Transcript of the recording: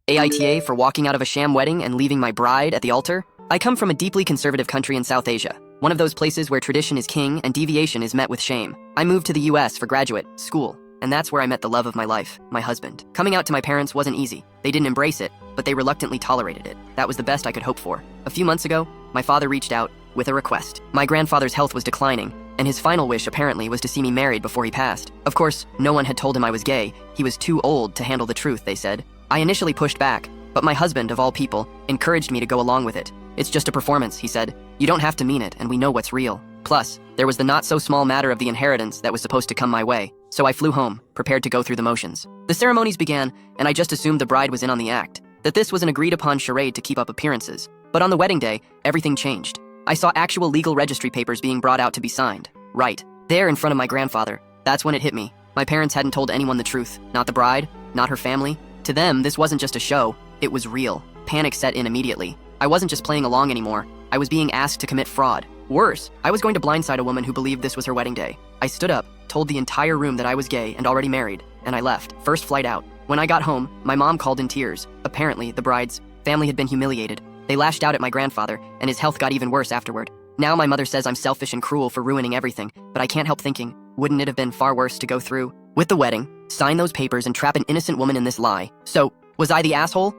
AITA for walking out of a sham wedding and leaving my bride at the altar? I come from a deeply conservative country in South Asia, one of those places where tradition is king and deviation is met with shame. I moved to the US for graduate school, and that's where I met the love of my life, my husband. Coming out to my parents wasn't easy. They didn't embrace it, but they reluctantly tolerated it. That was the best I could hope for. A few months ago, my father reached out with a request. My grandfather's health was declining, and his final wish apparently was to see me married before he passed. Of course, no one had told him I was gay. He was too old to handle the truth, they said. I initially pushed back, but my husband, of all people, encouraged me to go along with it. It's just a performance, he said. You don't have to mean it, and we know what's real. Plus, there was the not-so-small matter of the inheritance that was supposed to come my way, so I flew home, prepared to go through the motions. The ceremonies began, and I just assumed the bride was in on the act, that this was an agreed-upon charade to keep up appearances. But on the wedding day, everything changed. I saw actual legal registry papers being brought out to be signed. Right, there in front of my grandfather. That's when it hit me. My parents hadn't told anyone the truth, not the bride, not her family. To them, this wasn't just a show, it was real. Panic set in immediately. I wasn't just playing along anymore. I was being asked to commit fraud. Worse, I was going to blindside a woman who believed this was her wedding day. I stood up, told the entire room that I was gay and already married, and I left. First flight out. When I got home, my mom called in tears. Apparently, the bride's family had been humiliated. They lashed out at my grandfather, and his health got even worse afterward. Now my mother says I'm selfish and cruel for ruining everything, but I can't help thinking, wouldn't it have been far worse to go through with the wedding, sign those papers, and trap an innocent woman in this lie? So, was I the asshole?